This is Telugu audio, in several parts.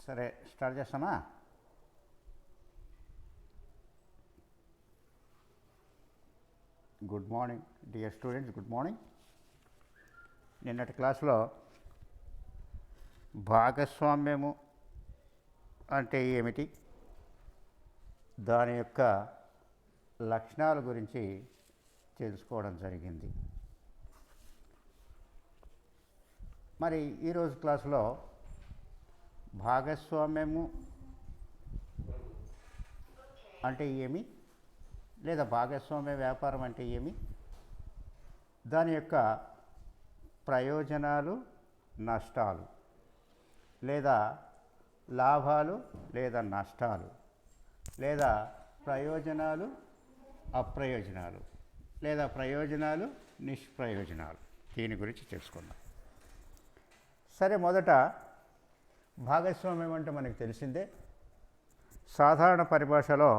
సరే స్టార్ట్ చేస్తామా? Good morning dear students, good morning. నిన్నటి క్లాసులో భాగస్వామ్యము అంటే ఏమిటి, దాని యొక్క లక్షణాల గురించి తెలుసుకోవడం జరిగింది. మరి ఈరోజు క్లాసులో భాగస్వామ్యము అంటే ఏమి, లేదా భాగస్వామ్య వ్యాపారం అంటే ఏమి, దాని యొక్క ప్రయోజనాలు, నష్టాలు, లేదా లాభాలు లేదా నష్టాలు, లేదా ప్రయోజనాలు అప్రయోజనాలు, లేదా ప్రయోజనాలు నిష్ప్రయోజనాలు, దీని గురించి తెలుసుకుందాం. సరే, మొదట భాగస్వామ్యం అంటే మనకు తెలిసిందే. సాధారణ పరిభాషలో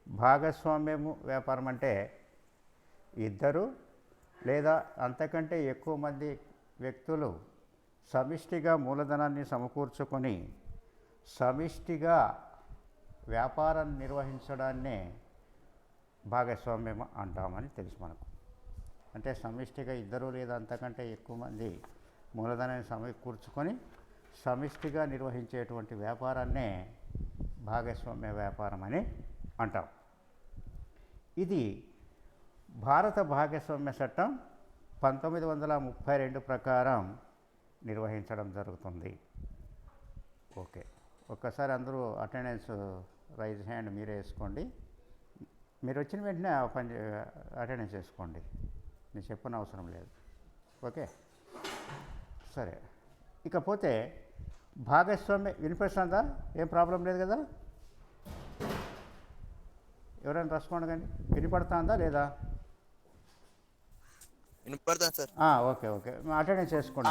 భాగస్వామ్యము వ్యాపారం అంటే ఇద్దరు లేదా అంతకంటే ఎక్కువ మంది వ్యక్తులు సమిష్టిగా మూలధనాన్ని సమకూర్చుకొని సమిష్టిగా వ్యాపారాన్ని నిర్వహించడాన్నే భాగస్వామ్యం అంటామని తెలుసు మనకు. అంటే సమిష్టిగా ఇద్దరు లేదా అంతకంటే ఎక్కువ మంది మూలధనాన్ని సమకూర్చుకొని సమిష్టిగా నిర్వహించేటువంటి వ్యాపారాన్నే భాగస్వామ్య వ్యాపారం అని అంటాం. ఇది భారత భాగస్వామ్య చట్టం 1932 ప్రకారం నిర్వహించడం జరుగుతుంది. ఓకే, ఒక్కసారి అందరూ అటెండెన్స్ రైజ్ హ్యాండ్ మీరే వేసుకోండి. మీరు వచ్చిన వెంటనే అటెండెన్స్ వేసుకోండి, నేను చెప్పని అవసరం లేదు. ఓకే, సరే. ఇకపోతే భాగస్వామ్య వినిపిస్తుందా? ఏం ప్రాబ్లం లేదు కదా? ఎవరైనా రెస్పాండ్ కానీ వినిపడుతుందా లేదా? వినపడుతుంది సార్. ఓకే ఓకే, అటెండెన్స్ చేసుకోండి.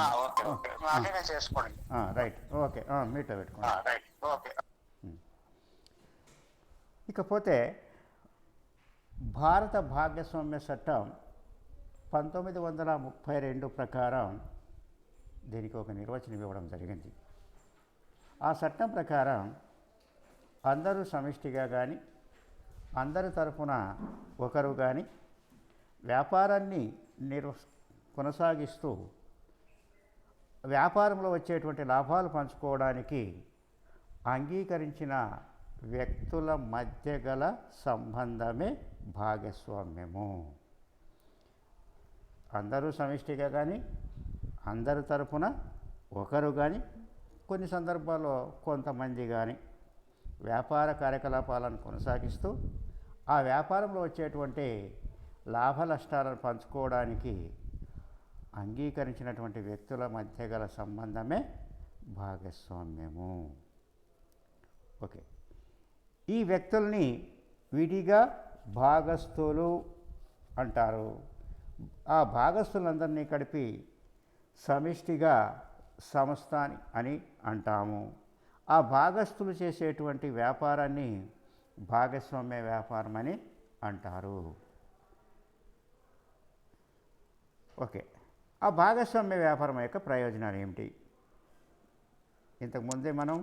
రైట్, ఓకే, మీట్లో పెట్టుకోండి. ఇకపోతే భారత భాగస్వామ్య చట్టం 1932 ప్రకారం దీనికి ఒక నిర్వచనం ఇవ్వడం జరిగింది. ఆ చట్టం ప్రకారం అందరూ సమిష్టిగా కానీ అందరి తరపున ఒకరు కానీ వ్యాపారాన్ని కొనసాగిస్తూ వ్యాపారంలో వచ్చేటువంటి లాభాలు పంచుకోవడానికి అంగీకరించిన వ్యక్తుల మధ్య గల సంబంధమే భాగస్వామ్యము. అందరూ సమిష్టిగా కానీ అందరి తరపున ఒకరు కానీ కొన్ని సందర్భాల్లో కొంతమంది కానీ వ్యాపార కార్యకలాపాలను కొనసాగిస్తూ ఆ వ్యాపారంలో వచ్చేటువంటి లాభ నష్టాలను పంచుకోవడానికి అంగీకరించినటువంటి వ్యక్తుల మధ్య గల సంబంధమే భాగస్వామ్యము. ఓకే, ఈ వ్యక్తుల్ని విడిగా భాగస్థులు అంటారు. ఆ భాగస్థులందరినీ కలిపి సమిష్టిగా సంస్థ అని అంటాము. ఆ భాగస్థులు చేసేటువంటి వ్యాపారాన్ని భాగస్వామ్య వ్యాపారం అని అంటారు. ఓకే, ఆ భాగస్వామ్య వ్యాపారం యొక్క ప్రయోజనాలు ఏమిటి? ఇంతకుముందే మనం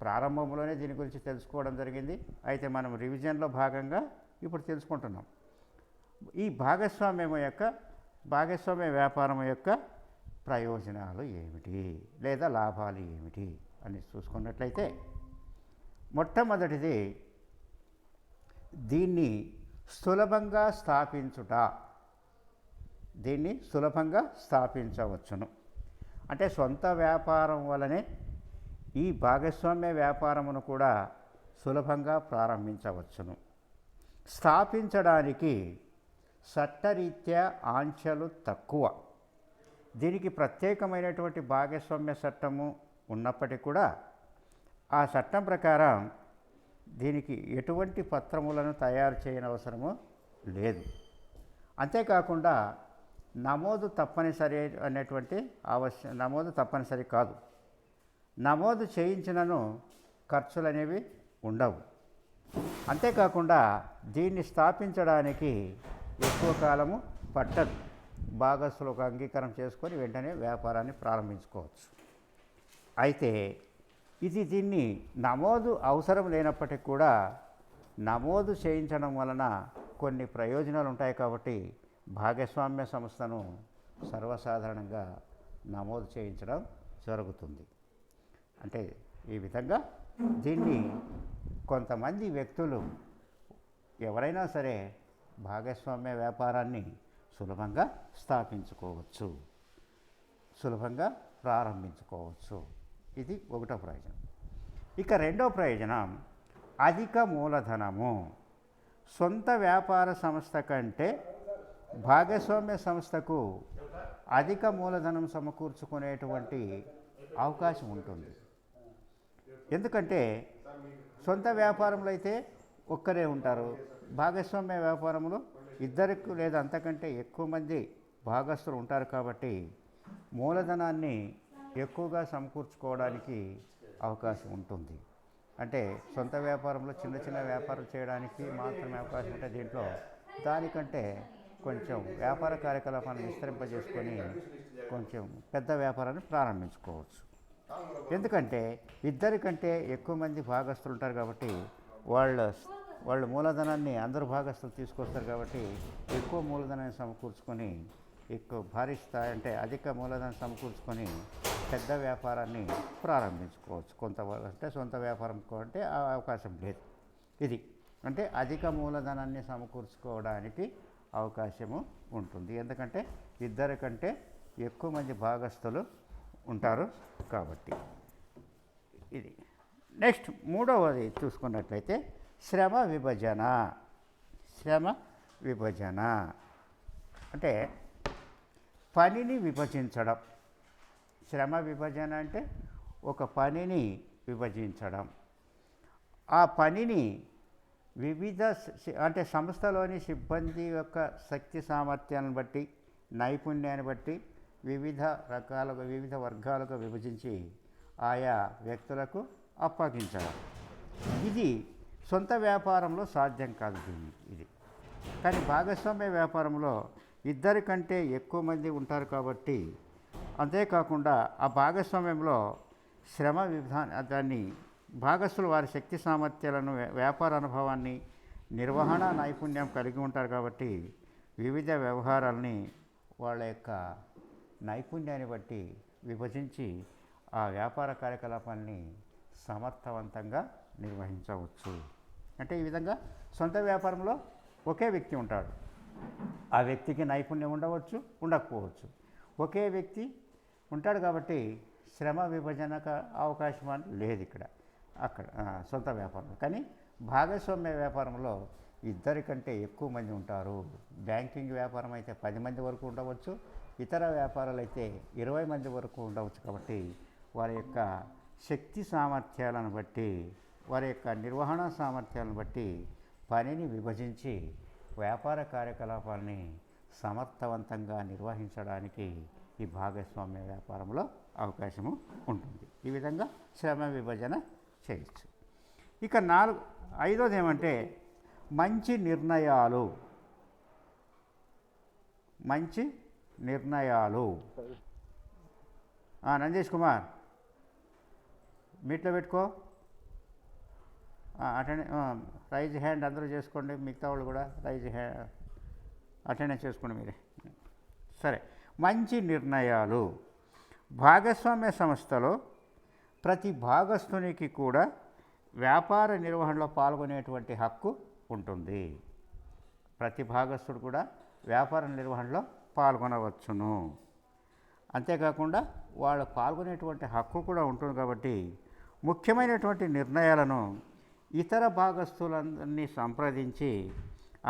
ప్రారంభంలోనే దీని గురించి తెలుసుకోవడం జరిగింది. అయితే మనం రివిజన్లో భాగంగా ఇప్పుడు తెలుసుకుంటున్నాం. ఈ భాగస్వామ్య వ్యాపారం యొక్క ప్రయోజనాలు ఏమిటి లేదా లాభాలు ఏమిటి అని చూసుకున్నట్లయితే, మొట్టమొదటిది దీన్ని సులభంగా స్థాపించవచ్చును. అంటే సొంత వ్యాపారం వలనే ఈ భాగస్వామ్య వ్యాపారమును కూడా సులభంగా ప్రారంభించవచ్చును. స్థాపించడానికి చట్టరీత్యా ఆంక్షలు తక్కువ. దీనికి ప్రత్యేకమైనటువంటి భాగస్వామ్య చట్టము ఉన్నప్పటికీ కూడా ఆ చట్టం ప్రకారం దీనికి ఎటువంటి పత్రములను తయారు చేయనవసరము లేదు. అంతేకాకుండా నమోదు తప్పనిసరి కాదు. నమోదు చేయించినను ఖర్చులు అనేవి ఉండవు. అంతేకాకుండా దీన్ని స్థాపించడానికి ఎక్కువ కాలము పట్టదు. భాగస్థులకు అంగీకారం చేసుకొని వెంటనే వ్యాపారాన్ని ప్రారంభించుకోవచ్చు. అయితే దీన్ని నమోదు అవసరం లేనప్పటికీ కూడా నమోదు చేయించడం వలన కొన్ని ప్రయోజనాలు ఉంటాయి కాబట్టి భాగస్వామ్య సంస్థను సర్వసాధారణంగా నమోదు చేయించడం జరుగుతుంది. అంటే ఈ విధంగా దీన్ని కొంతమంది వ్యక్తులు ఎవరైనా సరే భాగస్వామ్య వ్యాపారాన్ని సులభంగా స్థాపించుకోవచ్చు, సులభంగా ప్రారంభించుకోవచ్చు. ఇది ఒకటో ప్రయోజనం. ఇక రెండో ప్రయోజనం అధిక మూలధనము. సొంత వ్యాపార సంస్థ కంటే భాగస్వామ్య సంస్థకు అధిక మూలధనం సమకూర్చుకునేటువంటి అవకాశం ఉంటుంది. ఎందుకంటే సొంత వ్యాపారంలో అయితే ఒక్కరే ఉంటారు, భాగస్వామ్య వ్యాపారంలో ఇద్దరికి లేదా అంతకంటే ఎక్కువ మంది భాగస్తులు ఉంటారు కాబట్టి మూలధనాన్ని ఎక్కువగా సమకూర్చుకోవడానికి అవకాశం ఉంటుంది. అంటే సొంత వ్యాపారంలో చిన్న చిన్న వ్యాపారం చేయడానికి మాత్రమే అవకాశం ఉంటే దీంట్లో దానికంటే కొంచెం వ్యాపార కార్యకలాపాలను విస్తరింపజేసుకొని కొంచెం పెద్ద వ్యాపారాన్ని ప్రారంభించుకోవచ్చు. ఎందుకంటే ఇద్దరికంటే ఎక్కువ మంది భాగస్తులు ఉంటారు కాబట్టి వాళ్ళు మూలధనాన్ని అందరూ భాగస్తులు తీసుకొస్తారు కాబట్టి ఎక్కువ మూలధనాన్ని సమకూర్చుకొని ఎక్కువ భారీ స్థాయి అంటే అధిక మూలధనం సమకూర్చుకొని పెద్ద వ్యాపారాన్ని ప్రారంభించుకోవచ్చు. అంటే సొంత వ్యాపారం అంటే ఆ అవకాశం లేదు. ఇది అంటే అధిక మూలధనాన్ని సమకూర్చుకోవడానికి అవకాశము ఉంటుంది. ఎందుకంటే ఇద్దరికంటే ఎక్కువ మంది భాగస్తులు ఉంటారు కాబట్టి. ఇది నెక్స్ట్ మూడవది చూసుకున్నట్లయితే శ్రమ విభజన. శ్రమ విభజన అంటే పనిని విభజించడం. శ్రమ విభజన అంటే ఒక పనిని విభజించడం. ఆ పనిని వివిధ అంటే సంస్థలోని సిబ్బంది యొక్క శక్తి సామర్థ్యాలను బట్టి, నైపుణ్యాన్ని బట్టి వివిధ వర్గాలుగా విభజించి ఆయా వ్యక్తులకు అప్పగించడం. ఇది సొంత వ్యాపారంలో సాధ్యం కాదు ఇది. కానీ భాగస్వామ్య వ్యాపారంలో ఇద్దరికంటే ఎక్కువ మంది ఉంటారు కాబట్టి, అంతేకాకుండా ఆ భాగస్వామ్యంలో శ్రమ దాన్ని భాగస్తులు వారి శక్తి సామర్థ్యాలను, వ్యాపార అనుభవాన్ని, నిర్వహణ నైపుణ్యం కలిగి ఉంటారు కాబట్టి వివిధ వ్యవహారాలని వాళ్ళ యొక్క నైపుణ్యాన్ని బట్టి విభజించి ఆ వ్యాపార కార్యకలాపాన్ని సమర్థవంతంగా నిర్వహించవచ్చు. అంటే ఈ విధంగా సొంత వ్యాపారంలో ఒకే వ్యక్తి ఉంటాడు, ఆ వ్యక్తికి నైపుణ్యం ఉండవచ్చు, ఉండకపోవచ్చు. ఒకే వ్యక్తి ఉంటాడు కాబట్టి శ్రమ విభజనకు అవకాశం లేదు అక్కడ సొంత వ్యాపారంలో. కానీ భాగస్వామ్య వ్యాపారంలో ఇద్దరికంటే ఎక్కువ మంది ఉంటారు. బ్యాంకింగ్ వ్యాపారం అయితే 10 మంది వరకు ఉండవచ్చు, ఇతర వ్యాపారాలు అయితే 20 మంది వరకు ఉండవచ్చు. కాబట్టి వారి యొక్క శక్తి సామర్థ్యాలను బట్టి, వారి యొక్క నిర్వహణ సామర్థ్యాలను బట్టి పనిని విభజించి వ్యాపార కార్యకలాపాలని సమర్థవంతంగా నిర్వహించడానికి ఈ భాగస్వామ్య వ్యాపారంలో అవకాశము ఉంటుంది. ఈ విధంగా శ్రమ విభజన చేయొచ్చు. ఇక ఐదోది ఏమంటే మంచి నిర్ణయాలు. మంచి నిర్ణయాలు. నందీష్ కుమార్ మీట్లో పెట్టుకో. రైజ్ హ్యాండ్ అందరూ చేసుకోండి, మిగతా వాళ్ళు కూడా అటెండెన్స్ చేసుకోండి మీరే. సరే, మంచి నిర్ణయాలు. భాగస్వామ్య సంస్థలో ప్రతి భాగస్తునికి కూడా వ్యాపార నిర్వహణలో పాల్గొనేటువంటి హక్కు ఉంటుంది. ప్రతి భాగస్తుడు కూడా వ్యాపార నిర్వహణలో పాల్గొనవచ్చును. అంతేకాకుండా వాళ్ళు పాల్గొనేటువంటి హక్కు కూడా ఉంటుంది కాబట్టి ముఖ్యమైనటువంటి నిర్ణయాలను ఇతర భాగస్తులందరినీ సంప్రదించి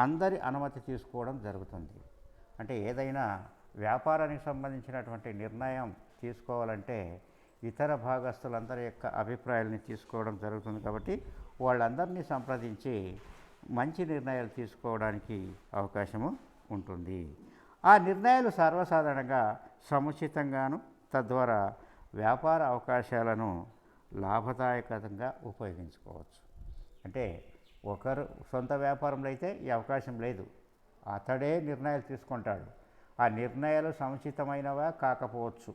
అందరి అనుమతి తీసుకోవడం జరుగుతుంది. అంటే ఏదైనా వ్యాపారానికి సంబంధించినటువంటి నిర్ణయం తీసుకోవాలంటే ఇతర భాగస్తులందరి యొక్క అభిప్రాయాలని తీసుకోవడం జరుగుతుంది. కాబట్టి వాళ్ళందరినీ సంప్రదించి మంచి నిర్ణయాలు తీసుకోవడానికి అవకాశము ఉంటుంది. ఆ నిర్ణయాలు సర్వసాధారణంగా సముచితంగాను, తద్వారా వ్యాపార అవకాశాలను లాభదాయకంగా ఉపయోగించుకోవచ్చు. అంటే ఒకరు సొంత వ్యాపారంలో అయితే ఈ అవకాశం లేదు, అతడే నిర్ణయాలు తీసుకుంటాడు. ఆ నిర్ణయాలు సముచితమైనవా కాకపోవచ్చు,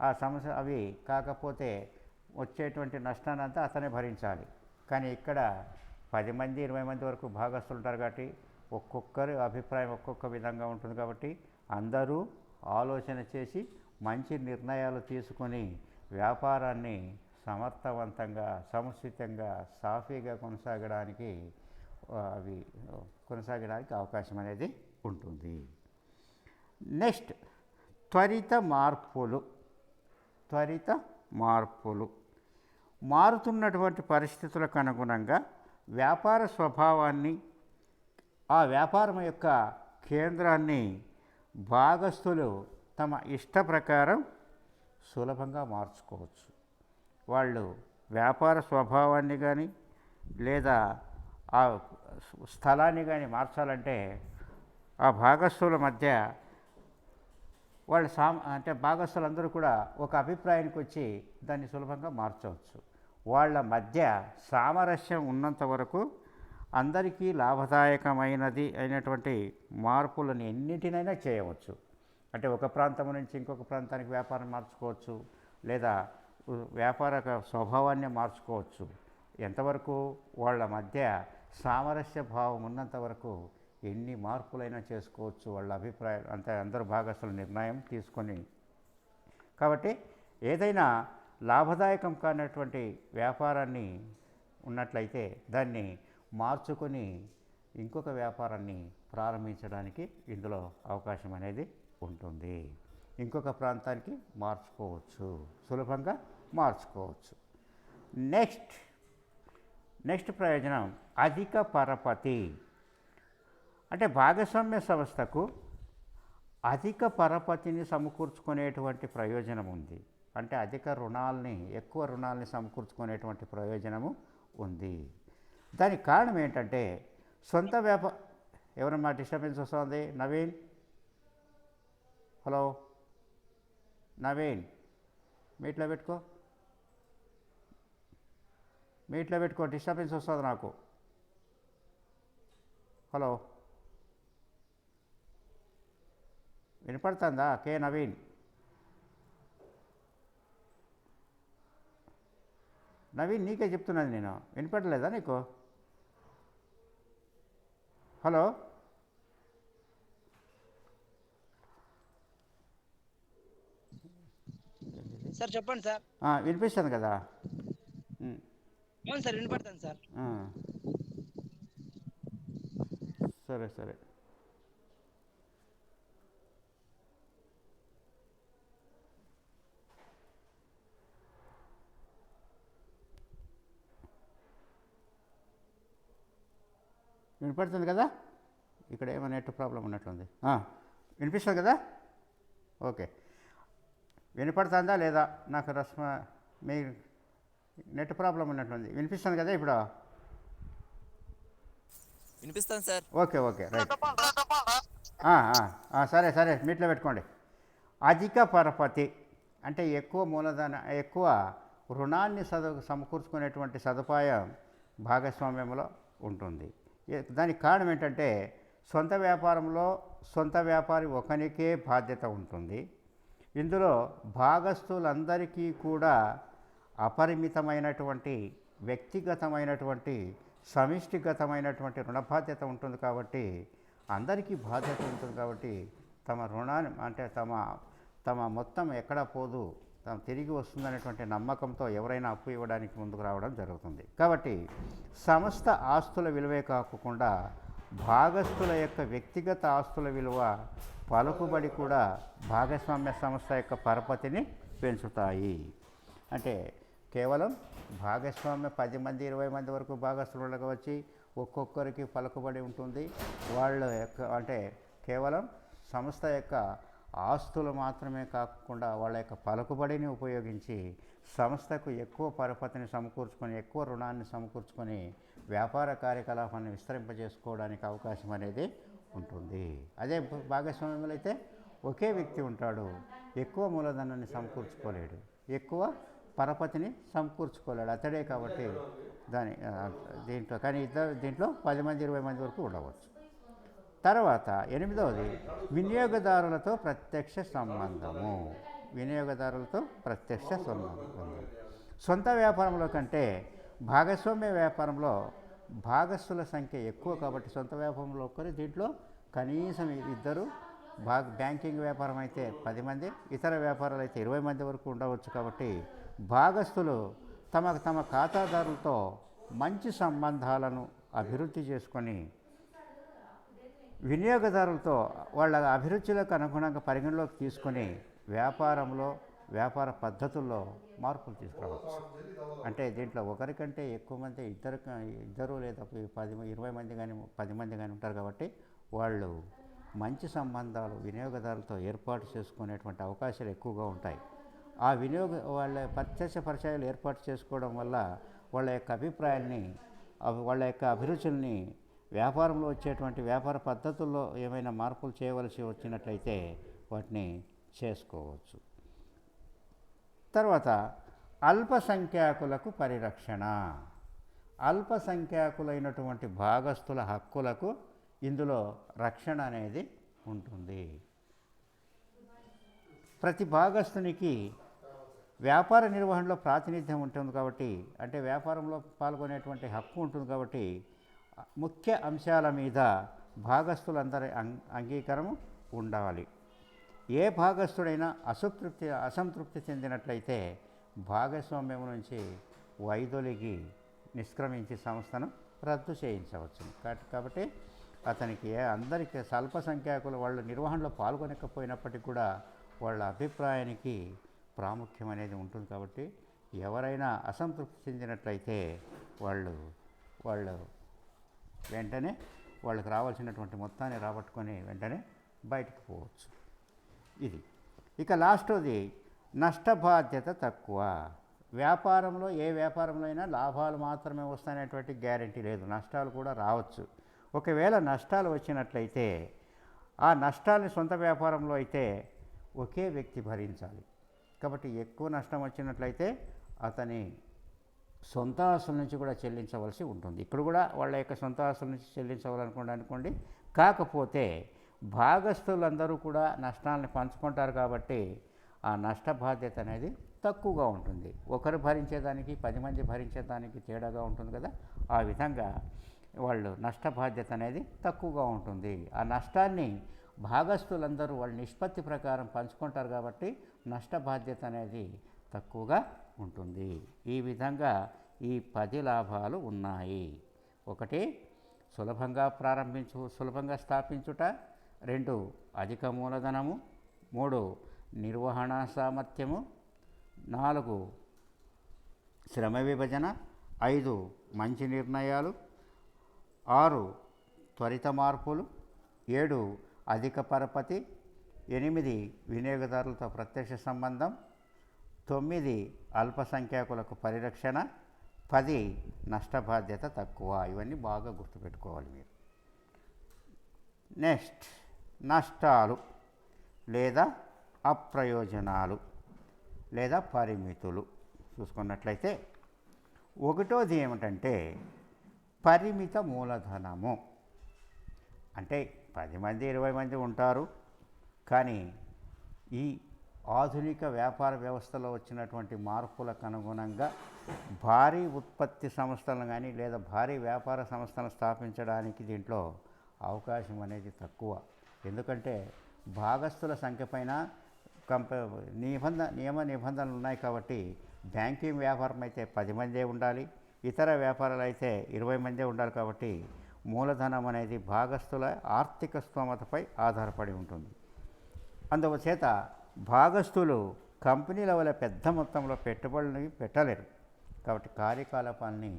ఆ సమస్య అవి కాకపోతే వచ్చేటువంటి నష్టాన్ని అంతా అతనే భరించాలి. కానీ ఇక్కడ 10 మంది 20 మంది వరకు భాగస్తులు ఉంటారు కాబట్టి ఒక్కొక్కరి అభిప్రాయం ఒక్కొక్క విధంగా ఉంటుంది కాబట్టి అందరూ ఆలోచన చేసి మంచి నిర్ణయాలు తీసుకొని వ్యాపారాన్ని సమర్థవంతంగా సముచితంగా సాఫీగా అవి కొనసాగడానికి అవకాశం అనేది ఉంటుంది. నెక్స్ట్ త్వరిత మార్పులు మారుతున్నటువంటి పరిస్థితులకు అనుగుణంగా వ్యాపార స్వభావాన్ని ఆ వ్యాపారం యొక్క కేంద్రాన్ని భాగస్తులు తమ ఇష్ట ప్రకారం సులభంగా మార్చుకోవచ్చు. వాళ్ళు వ్యాపార స్వభావాన్ని కానీ లేదా ఆ స్థలాన్ని కానీ మార్చాలంటే ఆ భాగస్తుల మధ్య వాళ్ళు అంటే భాగస్తులందరూ కూడా ఒక అభిప్రాయానికి వచ్చి దాన్ని సులభంగా మార్చవచ్చు. వాళ్ళ మధ్య సామరస్యం ఉన్నంత వరకు అందరికీ లాభదాయకమైనది అయినటువంటి మార్పులను ఎన్నిటినైనా చేయవచ్చు. అంటే ఒక ప్రాంతం నుంచి ఇంకొక ప్రాంతానికి వ్యాపారం మార్చుకోవచ్చు, లేదా వ్యాపార స్వభావాన్ని మార్చుకోవచ్చు. ఎంతవరకు వాళ్ళ మధ్య సామరస్య భావం ఉన్నంత వరకు ఎన్ని మార్పులైనా చేసుకోవచ్చు. వాళ్ళ అభిప్రాయం అంతే అందరూ భాగస్తుల నిర్ణయం తీసుకొని. కాబట్టి ఏదైనా లాభదాయకం కానటువంటి వ్యాపారాన్ని ఉన్నట్లయితే దాన్ని మార్చుకొని ఇంకొక వ్యాపారాన్ని ప్రారంభించడానికి ఇందులో అవకాశం అనేది ఉంటుంది. ఇంకొక ప్రాంతానికి మార్చుకోవచ్చు, సులభంగా మార్చుకోవచ్చు. నెక్స్ట్ ప్రయోజనం అధిక పరపతి. అంటే భాగస్వామ్య సంస్థకు అధిక పరపతిని సమకూర్చుకునేటువంటి ప్రయోజనం ఉంది. అంటే ఎక్కువ రుణాలని సమకూర్చుకునేటువంటి ప్రయోజనము ఉంది. దానికి కారణం ఏంటంటే సొంత ఎవరన్నా డిస్టర్బెన్స్ వస్తుంది? నవీన్, హలో నవీన్, మీట్లో పెట్టుకో, డిస్టర్బెన్స్ వస్తుంది నాకు. హలో, వినపడుతుందా? కే నవీన్, నీకే చెప్తున్నాను నేను, వినపడలేదా నీకు? హలో, సార్ చెప్పండి సార్. వినిపిస్తుంది కదా? అవును సార్, వినపడుతుంది సార్. సరే. వినపడుతుంది కదా? ఇక్కడ ఏమో నెట్ ప్రాబ్లం ఉన్నట్లుంది. వినిపిస్తుంది కదా? ఓకే, వినపడుతుందా లేదా? నాకు మీ నెట్ ప్రాబ్లం ఉన్నట్లుంది. వినిపిస్తుంది కదా ఇప్పుడు? వినిపిస్తాను సార్. Okay, right. సరే, మీట్లో పెట్టుకోండి. అధిక పరపతి అంటే ఎక్కువ రుణాన్ని సమకూర్చుకునేటువంటి సదుపాయం భాగస్వామ్యంలో ఉంటుంది. దానికి కారణం ఏంటంటే సొంత వ్యాపారంలో సొంత వ్యాపారి ఒకనికే బాధ్యత ఉంటుంది. ఇందులో భాగస్తులందరికీ కూడా అపరిమితమైనటువంటి వ్యక్తిగతమైనటువంటి సమిష్టిగతమైనటువంటి రుణ బాధ్యత ఉంటుంది. కాబట్టి అందరికీ బాధ్యత ఉంటుంది. కాబట్టి తమ రుణాన్ని అంటే తమ మొత్తం ఎక్కడా పోదు, తిరిగి వస్తుందనేటువంటి నమ్మకంతో ఎవరైనా అప్పు ఇవ్వడానికి ముందుకు రావడం జరుగుతుంది. కాబట్టి సంస్థ ఆస్తుల విలువే కాకుండా భాగస్తుల యొక్క వ్యక్తిగత ఆస్తుల విలువ పలుకుబడి కూడా భాగస్వామ్య సంస్థ యొక్క పరపతిని పెంచుతాయి. అంటే కేవలం భాగస్వామ్య 10 మంది 20 మంది వరకు భాగస్తులుగా వచ్చి ఒక్కొక్కరికి పలుకుబడి ఉంటుంది. వాళ్ళ యొక్క అంటే కేవలం సంస్థ యొక్క ఆస్తులు మాత్రమే కాకుండా వాళ్ళ యొక్క పలుకుబడిని ఉపయోగించి సంస్థకు ఎక్కువ పరపతిని సమకూర్చుకొని ఎక్కువ రుణాన్ని సమకూర్చుకొని వ్యాపార కార్యకలాపాన్ని విస్తరింపజేసుకోవడానికి అవకాశం అనేది ఉంటుంది. అదే భాగస్వామ్యంలో అయితే ఒకే వ్యక్తి ఉంటాడు, ఎక్కువ మూలధనాన్ని సమకూర్చుకోలేడు, ఎక్కువ పరపతిని సమకూర్చుకోలేడు అతడే. కాబట్టి దీంట్లో 10 మంది 20 మంది వరకు ఉండవచ్చు. తర్వాత 8వది వినియోగదారులతో ప్రత్యక్ష సంబంధము. వినియోగదారులతో ప్రత్యక్ష సంబంధం. సొంత వ్యాపారంలో కంటే భాగస్వామ్య వ్యాపారంలో భాగస్తుల సంఖ్య ఎక్కువ కాబట్టి సొంత వ్యాపారంలో ఒక్కరు, దీంట్లో కనీసం ఇద్దరు. బ్యాంకింగ్ వ్యాపారం అయితే 10 మంది, ఇతర వ్యాపారాలు అయితే 20 మంది వరకు ఉండవచ్చు. కాబట్టి భాగస్తులు తమ ఖాతాదారులతో మంచి సంబంధాలను అభివృద్ధి చేసుకొని వినియోగదారులతో వాళ్ళ అభిరుచులకు అనుగుణంగా పరిగణలోకి తీసుకొని వ్యాపారంలో వ్యాపార పద్ధతుల్లో మార్పులు తీసుకురావచ్చు. అంటే దీంట్లో ఒకరికంటే ఎక్కువ మంది ఇద్దరు లేదా 10-20 మంది కానీ 10 మంది కానీ ఉంటారు కాబట్టి వాళ్ళు మంచి సంబంధాలు వినియోగదారులతో ఏర్పాటు చేసుకునేటువంటి అవకాశాలు ఎక్కువగా ఉంటాయి. ఆ వాళ్ళ ప్రత్యక్ష పరిచయాలు ఏర్పాటు చేసుకోవడం వల్ల వాళ్ళ యొక్క అభిప్రాయాల్ని, వాళ్ళ యొక్క అభిరుచుల్ని వ్యాపారంలో వచ్చేటువంటి వ్యాపార పద్ధతుల్లో ఏమైనా మార్పులు చేయవలసి వచ్చినట్లయితే వాటిని చేసుకోవచ్చు. తర్వాత అల్పసంఖ్యాకులకు పరిరక్షణ. అల్పసంఖ్యాకులైనటువంటి భాగస్తుల హక్కులకు ఇందులో రక్షణ అనేది ఉంటుంది. ప్రతి భాగస్తునికి వ్యాపార నిర్వహణలో ప్రాతినిధ్యం ఉంటుంది కాబట్టి, అంటే వ్యాపారంలో పాల్గొనేటువంటి హక్కు ఉంటుంది కాబట్టి ముఖ్య అంశాల మీద భాగస్తులందరి అంగీకారం ఉండాలి. ఏ భాగస్తుడైనా అసంతృప్తి చెందినట్లయితే భాగస్వామ్యం నుంచి వైదొలిగి నిష్క్రమించి సంస్థను రద్దు చేయించవచ్చు. కాబట్టి అతనికి అందరికీ స్వల్ప సంఖ్యాకులు వాళ్ళు నిర్వహణలో పాల్గొనకపోయినప్పటికీ కూడా వాళ్ళ అభిప్రాయానికి ప్రాముఖ్యం అనేది ఉంటుంది. కాబట్టి ఎవరైనా అసంతృప్తి చెందినట్లయితే వాళ్ళు వెంటనే వాళ్ళకి రావాల్సినటువంటి మొత్తాన్ని రాబట్టుకొని వెంటనే బయటకు పోవచ్చు. ఇది. ఇక లాస్ట్ది నష్టబాధ్యత తక్కువ. వ్యాపారంలో ఏ వ్యాపారంలో అయినా లాభాలు మాత్రమే వస్తాయనేటువంటి గ్యారెంటీ లేదు, నష్టాలు కూడా రావచ్చు. ఒకవేళ నష్టాలు వచ్చినట్లయితే ఆ నష్టాలని సొంత వ్యాపారంలో అయితే ఒకే వ్యక్తి భరించాలి. కాబట్టి ఎక్కువ నష్టం వచ్చినట్లయితే అతని సొంత ఆస్తుల నుంచి కూడా చెల్లించవలసి ఉంటుంది. ఇక్కడ కూడా వాళ్ళ యొక్క సొంత ఆస్తుల నుంచి చెల్లించవాలనుకోండి. కాకపోతే భాగస్తులందరూ కూడా నష్టాలను పంచుకుంటారు కాబట్టి ఆ నష్ట బాధ్యత అనేది తక్కువగా ఉంటుంది. ఒకరు భరించేదానికి 10 మంది భరించేదానికి తేడాగా ఉంటుంది కదా, ఆ విధంగా వాళ్ళు నష్ట బాధ్యత అనేది తక్కువగా ఉంటుంది. ఆ నష్టాన్ని భాగస్తులందరూ వాళ్ళ నిష్పత్తి ప్రకారం పంచుకుంటారు కాబట్టి నష్ట బాధ్యత అనేది తక్కువగా ఉంటుంది. ఈ విధంగా ఈ 10 లాభాలు ఉన్నాయి. 1 సులభంగా స్థాపించుట, 2 అధిక మూలధనము, 3 నిర్వహణ సామర్థ్యము, 4 శ్రమ విభజన, 5 మంచి నిర్ణయాలు, 6 త్వరిత మార్పులు, 7 అధిక పరపతి, 8 వినియోగదారులతో ప్రత్యక్ష సంబంధం, 9 అల్పసంఖ్యాకులకు పరిరక్షణ, 10 నష్టబాధ్యత తక్కువ. ఇవన్నీ బాగా గుర్తుపెట్టుకోవాలి మీరు. నెక్స్ట్ నష్టాలు లేదా అప్రయోజనాలు లేదా పరిమితులు చూసుకున్నట్లయితే, 1వది ఏమిటంటే పరిమిత మూలధనము. అంటే 10 మంది 20 మంది ఉంటారు, కానీ ఈ ఆధునిక వ్యాపార వ్యవస్థలో వచ్చినటువంటి మార్పులకు అనుగుణంగా భారీ ఉత్పత్తి సంస్థలను కానీ లేదా భారీ వ్యాపార సంస్థలను స్థాపించడానికి దీంట్లో అవకాశం అనేది తక్కువ. ఎందుకంటే భాగస్తుల సంఖ్య పైన నియమ నిబంధనలు ఉన్నాయి. కాబట్టి బ్యాంకింగ్ వ్యాపారం అయితే 10 మందే ఉండాలి, ఇతర వ్యాపారాలు అయితే 20 మందే ఉండాలి. కాబట్టి మూలధనం అనేది భాగస్తుల ఆర్థిక స్తోమతపై ఆధారపడి ఉంటుంది. అందుచేత భాగస్తులు కంపెనీల వల్ల పెద్ద మొత్తంలో పెట్టుబడులను పెట్టలేరు. కాబట్టి కార్యకలాపాలని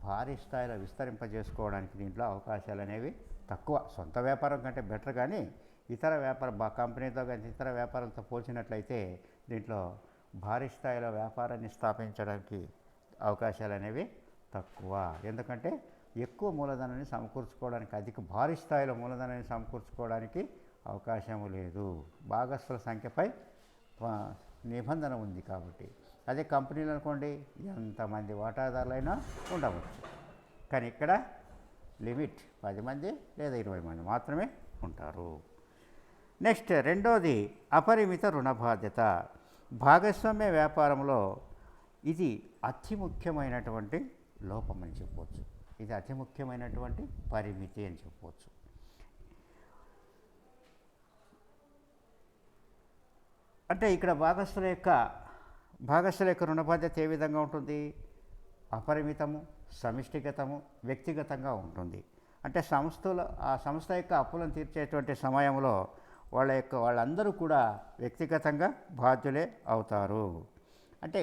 భారీ స్థాయిలో విస్తరింపజేసుకోవడానికి దీంట్లో అవకాశాలు అనేవి తక్కువ. సొంత వ్యాపారం కంటే బెటర్, కానీ ఇతర కంపెనీతో కానీ ఇతర వ్యాపారాలతో పోల్చినట్లయితే దీంట్లో భారీ స్థాయిలో వ్యాపారాన్ని స్థాపించడానికి అవకాశాలు అనేవి తక్కువ. ఎందుకంటే ఎక్కువ మూలధనాన్ని సమకూర్చుకోవడానికి, భారీ స్థాయిలో మూలధనాన్ని సమకూర్చుకోవడానికి అవకాశం లేదు. భాగస్తుల సంఖ్యపై నిబంధన ఉంది. కాబట్టి అదే కంపెనీలు అనుకోండి, ఎంతమంది వాటాదారులైనా ఉండవచ్చు. కానీ ఇక్కడ లిమిట్ 10 మంది లేదా 20 మంది మాత్రమే ఉంటారు. నెక్స్ట్ 2వది అపరిమిత రుణ బాధ్యత. భాగస్వామ్య వ్యాపారంలో ఇది అతి ముఖ్యమైనటువంటి లోపం అని చెప్పవచ్చు. ఇది అతి ముఖ్యమైనటువంటి పరిమితి అని చెప్పవచ్చు. అంటే ఇక్కడ భాగస్థుల యొక్క రుణ బాధ్యత ఏ విధంగా ఉంటుంది? అపరిమితము, సమిష్టిగతము, వ్యక్తిగతంగా ఉంటుంది. అంటే ఆ సంస్థ యొక్క అప్పులను తీర్చేటువంటి సమయంలో వాళ్ళందరూ కూడా వ్యక్తిగతంగా బాధ్యులే అవుతారు. అంటే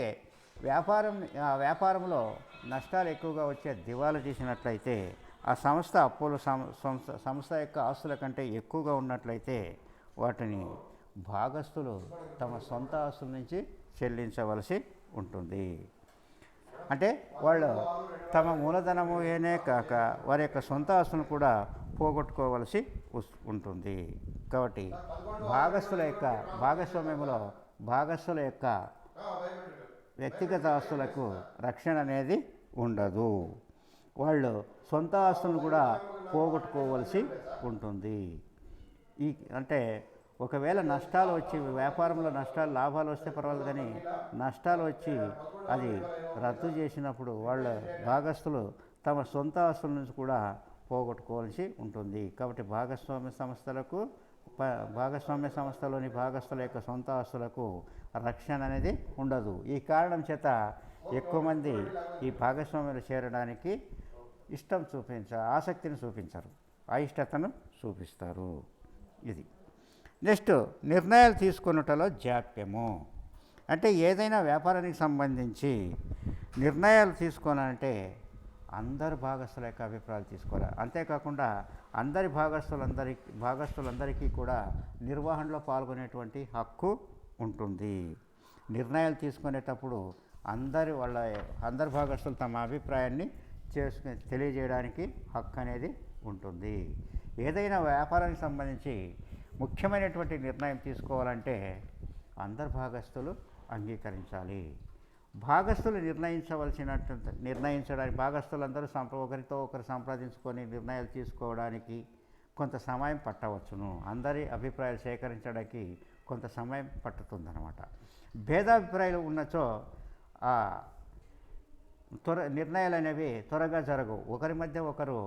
వ్యాపారంలో నష్టాలు ఎక్కువగా వచ్చే దివాలా తీసినట్లయితే ఆ సంస్థ అప్పులు సంస్థ యొక్క ఆస్తుల కంటే ఎక్కువగా ఉన్నట్లయితే వాటిని భాగస్థులు తమ సొంత ఆస్తుల నుంచి చెల్లించవలసి ఉంటుంది. అంటే వాళ్ళు తమ మూలధనము ఏనే కాక వారి యొక్క సొంత ఆస్తులను కూడా పోగొట్టుకోవలసి ఉంటుంది. కాబట్టి భాగస్వామ్యంలో భాగస్థుల యొక్క వ్యక్తిగత ఆస్తులకు రక్షణ అనేది ఉండదు. వాళ్ళు సొంత ఆస్తులను కూడా పోగొట్టుకోవలసి ఉంటుంది. అంటే ఒకవేళ నష్టాలు వచ్చి వ్యాపారంలో లాభాలు వస్తే పర్వాలేదు, కానీ నష్టాలు వచ్చి అది రద్దు చేసినప్పుడు వాళ్ళ భాగస్థులు తమ సొంత ఆస్తుల నుంచి కూడా పోగొట్టుకోవాల్సి ఉంటుంది. కాబట్టి భాగస్వామ్య సంస్థలోని భాగస్థుల యొక్క సొంత ఆస్తులకు రక్షణ అనేది ఉండదు. ఈ కారణం చేత ఎక్కువ మంది ఈ భాగస్వామ్యాలు చేరడానికి ఆసక్తిని చూపించరు, అయిష్టతను చూపిస్తారు. ఇది నెక్స్ట్, నిర్ణయాలు తీసుకొనుటలో జాప్యము. అంటే ఏదైనా వ్యాపారానికి సంబంధించి నిర్ణయాలు తీసుకోవాలంటే అందరు భాగస్థుల యొక్క అభిప్రాయాలు తీసుకోవాలి. అంతేకాకుండా అందరి భాగస్థులందరికీ కూడా నిర్వహణలో పాల్గొనేటువంటి హక్కు ఉంటుంది. నిర్ణయాలు తీసుకునేటప్పుడు అందరి భాగస్థులు తమ అభిప్రాయాన్ని తెలియజేయడానికి హక్కు అనేది ఉంటుంది. ఏదైనా వ్యాపారానికి సంబంధించి ముఖ్యమైనటువంటి నిర్ణయం తీసుకోవాలంటే అందరు భాగస్థులు అంగీకరించాలి. భాగస్థులు నిర్ణయించడానికి భాగస్థులందరూ ఒకరితో ఒకరు సంప్రదించుకొని నిర్ణయాలు తీసుకోవడానికి కొంత సమయం పట్టవచ్చును. అందరి అభిప్రాయాలు సేకరించడానికి కొంత సమయం పట్టుతుందన్నమాట. భేదాభిప్రాయాలు ఉన్నచో నిర్ణయాలు అనేవి త్వరగా జరగవు. ఒకరి మధ్య ఒకరు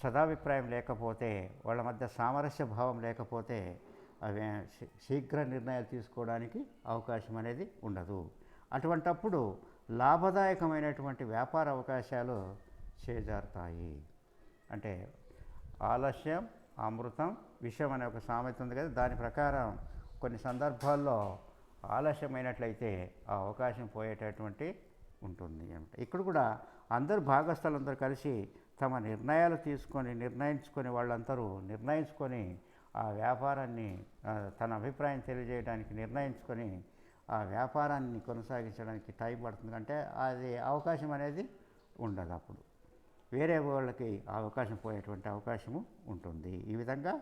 సదాభిప్రాయం లేకపోతే, వాళ్ళ మధ్య సామరస్య భావం లేకపోతే అవి శీఘ్ర నిర్ణయాలు తీసుకోవడానికి అవకాశం అనేది ఉండదు. అటువంటప్పుడు లాభదాయకమైనటువంటి వ్యాపార అవకాశాలు చేజారుతాయి. అంటే ఆలస్యం అమృతం విషయం అనే ఒక సామెత ఉంది కదా, దాని ప్రకారం కొన్ని సందర్భాల్లో ఆలస్యమైనట్లయితే ఆ అవకాశం పోయేటటువంటి ఉంటుంది. ఇక్కడ కూడా అందరు భాగస్థులందరూ కలిసి తమ నిర్ణయించుకొని వాళ్ళందరూ నిర్ణయించుకొని ఆ వ్యాపారాన్ని తన అభిప్రాయం తెలియజేయడానికి నిర్ణయించుకొని ఆ వ్యాపారాన్ని కొనసాగించడానికి టైం పడుతుంది. అంటే అది అవకాశం అనేది ఉండదు. అప్పుడు వేరే వాళ్ళకి అవకాశం పోయేటువంటి అవకాశము ఉంటుంది. ఈ విధంగా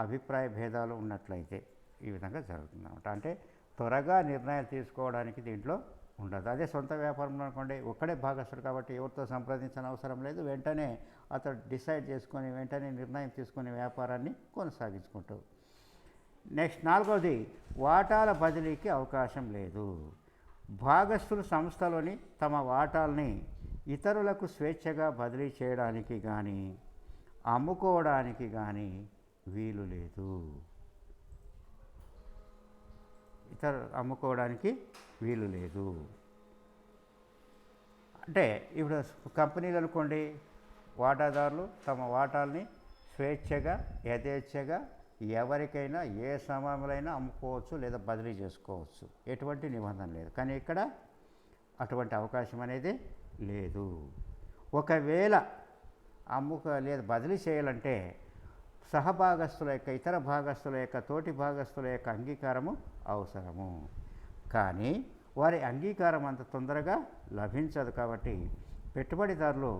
అభిప్రాయ భేదాలు ఉన్నట్లయితే ఈ విధంగా జరుగుతుంది అన్నమాట. అంటే త్వరగా నిర్ణయాలు తీసుకోవడానికి దీంట్లో ఉండదు. అదే సొంత వ్యాపారంలో అనుకోండి, ఒక్కడే భాగస్థుడు కాబట్టి ఎవరితో సంప్రదించిన అవసరం లేదు. వెంటనే అతడు డిసైడ్ చేసుకొని వెంటనే నిర్ణయం తీసుకుని వ్యాపారాన్ని కొనసాగించుకుంటాడు. నెక్స్ట్ 4వది, వాటాల బదిలీకి అవకాశం లేదు. భాగస్థులు సంస్థలోని తమ వాటాల్ని ఇతరులకు స్వేచ్ఛగా బదిలీ చేయడానికి కానీ అమ్ముకోవడానికి కానీ వీలు లేదు. అమ్ముకోవడానికి వీలు లేదు. అంటే ఇప్పుడు కంపెనీలు అనుకోండి, వాటాదారులు తమ వాటాల్ని స్వేచ్ఛగా యథేచ్ఛగా ఎవరికైనా ఏ సమయంలో అమ్ముకోవచ్చు లేదా బదిలీ చేసుకోవచ్చు, ఎటువంటి నిబంధన లేదు. కానీ ఇక్కడ అటువంటి అవకాశం అనేది లేదు. ఒకవేళ లేదా బదిలీ చేయాలంటే సహభాగస్థుల యొక్క ఇతర భాగస్థుల యొక్క తోటి భాగస్థుల యొక్క అంగీకారము అవసరము. కానీ వారి అంగీకారం అంత తొందరగా లభించదు. కాబట్టి పెట్టుబడిదారులు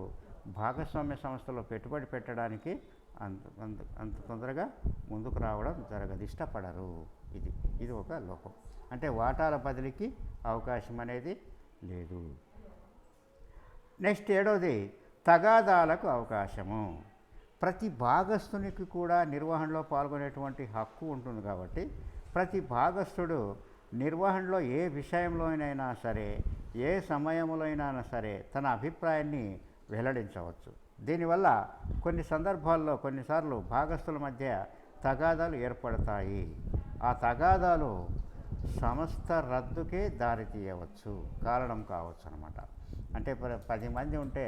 భాగస్వామ్య సంస్థలో పెట్టుబడి పెట్టడానికి అంత తొందరగా ముందుకు రావడం జరగదు, ఇష్టపడరు. ఇది ఒక లోపం. అంటే వాటాల బదిలీకి అవకాశం అనేది లేదు. నెక్స్ట్ 7వది, తగాదాలకు అవకాశము. ప్రతి భాగస్థునికి కూడా నిర్వహణలో పాల్గొనేటువంటి హక్కు ఉంటుంది. కాబట్టి ప్రతి భాగస్థుడు నిర్వహణలో ఏ విషయంలోనైనా సరే, ఏ సమయంలో అయినా సరే తన అభిప్రాయాన్ని వెల్లడించవచ్చు. దీనివల్ల కొన్ని సందర్భాల్లో కొన్నిసార్లు భాగస్థుల మధ్య తగాదాలు ఏర్పడతాయి. ఆ తగాదాలు సంస్థ రద్దుకే దారితీయవచ్చు, కారణం కావచ్చు అన్నమాట. అంటే 10 మంది ఉంటే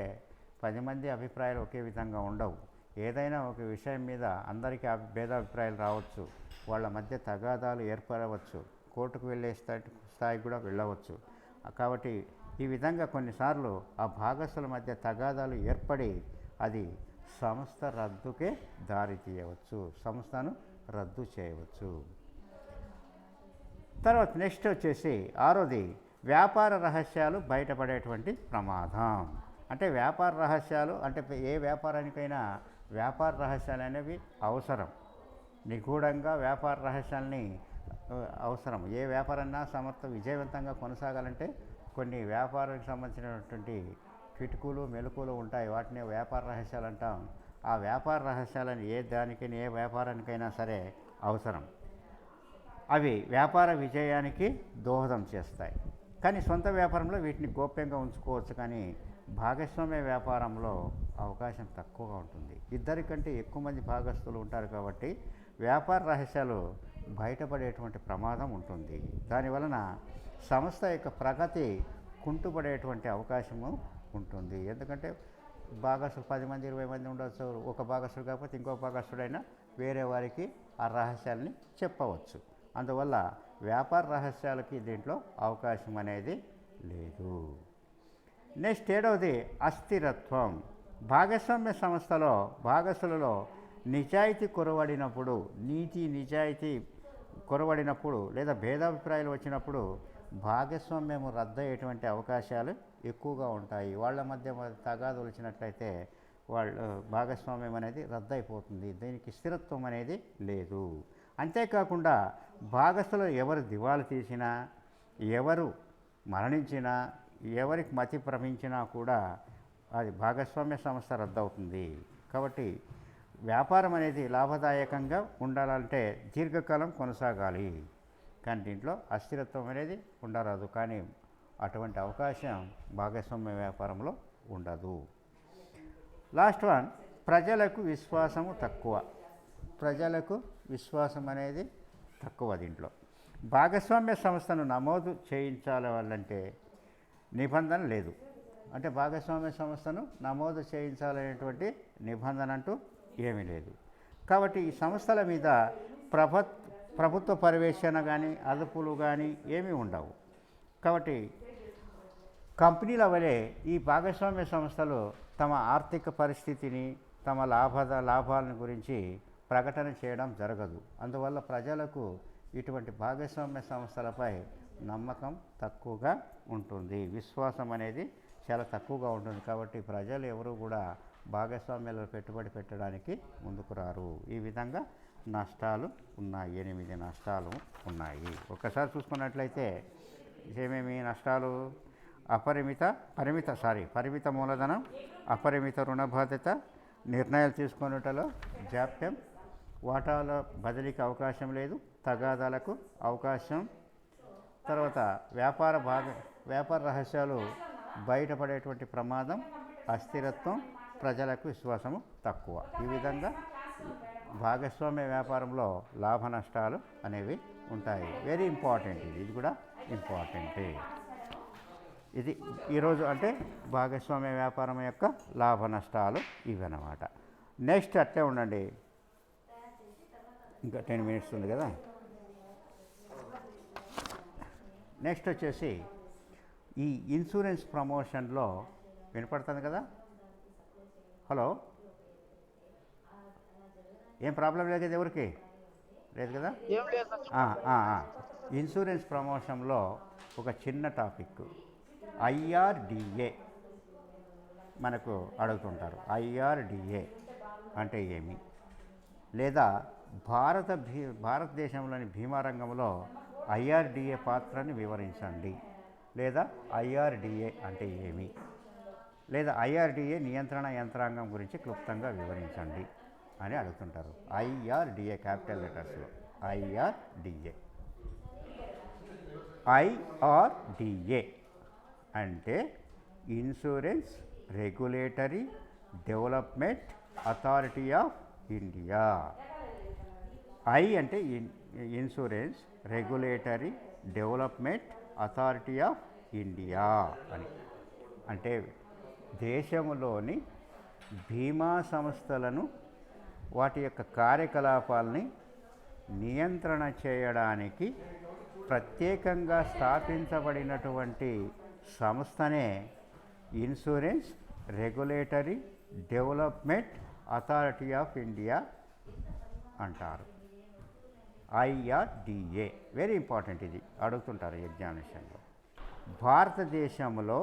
10 మంది అభిప్రాయాలు ఒకే విధంగా ఉండవు. ఏదైనా ఒక విషయం మీద అందరికీ భేదాభిప్రాయాలు రావచ్చు, వాళ్ళ మధ్య తగాదాలు ఏర్పడవచ్చు, కోర్టుకు వెళ్ళే స్థాయికి కూడా వెళ్ళవచ్చు. కాబట్టి ఈ విధంగా కొన్నిసార్లు ఆ భాగస్థుల మధ్య తగాదాలు ఏర్పడి అది సంస్థ రద్దుకే దారితీయవచ్చు, సంస్థను రద్దు చేయవచ్చు. తర్వాత నెక్స్ట్ వచ్చేసి 6వది వ్యాపార రహస్యాలు బయటపడేటువంటి ప్రమాదం. అంటే వ్యాపార రహస్యాలు అంటే ఏ వ్యాపారానికైనా వ్యాపార రహస్యాలు అనేవి అవసరం. నిగూఢంగా వ్యాపార రహస్యాల్ని అవసరం. ఏ వ్యాపారాన్నా విజయవంతంగా కొనసాగాలంటే కొన్ని వ్యాపారానికి సంబంధించినటువంటి కిటుకులు మెలకులు ఉంటాయి. వాటిని వ్యాపార రహస్యాలు అంటాం. ఆ వ్యాపార రహస్యాలను ఏ వ్యాపారానికైనా సరే అవసరం. అవి వ్యాపార విజయానికి దోహదం చేస్తాయి. కానీ సొంత వ్యాపారంలో వీటిని గోప్యంగా ఉంచుకోవచ్చు, కానీ భాగస్వామ్య వ్యాపారంలో అవకాశం తక్కువగా ఉంటుంది. 2 కంటే ఎక్కువ మంది భాగస్తులు ఉంటారు కాబట్టి వ్యాపార రహస్యాలు బయటపడేటువంటి ప్రమాదం ఉంటుంది. దానివలన సంస్థ యొక్క ప్రగతి కుంటుపడేటువంటి అవకాశము ఉంటుంది. ఎందుకంటే భాగస్తులు 10 మంది 20 మంది ఉండొచ్చు. ఒక భాగస్తుడు కాకపోతే ఇంకో భాగస్తుడైనా వేరే వారికి ఆ రహస్యాల్ని చెప్పవచ్చు. అందువల్ల వ్యాపార రహస్యాలకి దీంట్లో అవకాశం అనేది లేదు. నెక్స్ట్ 7వది అస్థిరత్వం. భాగస్వామ్య సంస్థలో భాగస్తులలో నిజాయితీ కొరవడినప్పుడు, నిజాయితీ కొరవడినప్పుడు లేదా భేదాభిప్రాయాలు వచ్చినప్పుడు భాగస్వామ్యము రద్దయ్యేటువంటి అవకాశాలు ఎక్కువగా ఉంటాయి. వాళ్ళ మధ్య తగాదు వచ్చినట్లయితే భాగస్వామ్యం అనేది రద్దయిపోతుంది. దీనికి స్థిరత్వం అనేది లేదు. అంతేకాకుండా భాగస్థులు ఎవరు దివాలు తీసినా, ఎవరు మరణించినా, ఎవరికి మతి భ్రమించినా కూడా అది భాగస్వామ్య సంస్థ రద్దవుతుంది. కాబట్టి వ్యాపారం అనేది లాభదాయకంగా ఉండాలంటే దీర్ఘకాలం కొనసాగాలి. కానీ దీంట్లో అస్థిరత్వం అనేది ఉండరాదు. కానీ అటువంటి అవకాశం భాగస్వామ్య వ్యాపారంలో ఉండదు. లాస్ట్ వన్, ప్రజలకు విశ్వాసము తక్కువ. ప్రజలకు విశ్వాసం అనేది తక్కువ. దీంట్లో భాగస్వామ్య సంస్థను నమోదు చేయించాలంటే నిబంధన లేదు. అంటే భాగస్వామ్య సంస్థను నమోదు చేయించాలనేటువంటి నిబంధన అంటూ ఏమీ లేదు. కాబట్టి ఈ సంస్థల మీద ప్రభుత్వ పర్యవేక్షణ కానీ అదుపులు కానీ ఏమీ ఉండవు. కాబట్టి కంపెనీల వలె ఈ భాగస్వామ్య సంస్థలు తమ ఆర్థిక పరిస్థితిని, తమ లాభాలను గురించి ప్రకటన చేయడం జరగదు. అందువల్ల ప్రజలకు ఇటువంటి భాగస్వామ్య సంస్థలపై నమ్మకం తక్కువగా ఉంటుంది, విశ్వాసం అనేది చాలా తక్కువగా ఉంటుంది. కాబట్టి ప్రజలు ఎవరు కూడా భాగస్వామ్యాలలో పెట్టుబడి పెట్టడానికి ముందుకు రారు. ఈ విధంగా నష్టాలు ఉన్నాయి, 8 నష్టాలు ఉన్నాయి. ఒక్కసారి చూసుకున్నట్లయితే ఏమేమి నష్టాలు? పరిమిత మూలధనం, అపరిమిత రుణ బాధ్యత, నిర్ణయాలు తీసుకున్నటలో జాప్యం, వాటాల బదిలీకి అవకాశం లేదు, తగాదాలకు అవకాశం, తర్వాత వ్యాపార రహస్యాలు బయటపడేటువంటి ప్రమాదం, అస్థిరత్వం, ప్రజలకు విశ్వాసము తక్కువ. ఈ విధంగా భాగస్వామ్య వ్యాపారంలో లాభ నష్టాలు అనేవి ఉంటాయి. వెరీ ఇంపార్టెంట్, ఇది కూడా ఇంపార్టెంటే. ఇది ఈరోజు అంటే భాగస్వామ్య వ్యాపారం యొక్క లాభ నష్టాలు ఇవన్నమాట. నెక్స్ట్ అట్లే ఉండండి, ఇంకా 10 మినిట్స్ ఉంది కదా. నెక్స్ట్ వచ్చేసి ఈ ఇన్సూరెన్స్ ప్రమోషన్లో వినపడుతుంది కదా. హలో, ఏం ప్రాబ్లం లేదు కదా, ఎవరికి లేదు కదా. ఇన్సూరెన్స్ ప్రమోషన్లో ఒక చిన్న టాపిక్, IRDA మనకు అడుగుతుంటారు. IRDA అంటే ఏమి, లేదా భారతదేశంలోని బీమా రంగంలో IRDA పాత్రని వివరించండి, లేదా IRDA అంటే ఏమి, లేదా IRDA నియంత్రణ యంత్రాంగం గురించి క్లుప్తంగా వివరించండి అని అడుగుతుంటారు. IRDA క్యాపిటల్ లెటర్స్లో IRDA. ఐఆర్డిఏ అంటే insurance regulatory development authority of India. I అంటే insurance regulatory development authority of India అని. అంటే దేశంలోని బీమా సంస్థలను వాటి యొక్క కార్యకలాపాలని నియంత్రణ చేయడానికి ప్రత్యేకంగా స్థాపించబడినటువంటి సంస్థనే insurance regulatory development authority of India అంటారు. ఐఆర్డిఏ వెరీ ఇంపార్టెంట్, ఇది అడుగుతుంటారు ఎగ్జామినేషన్లో. భారతదేశంలో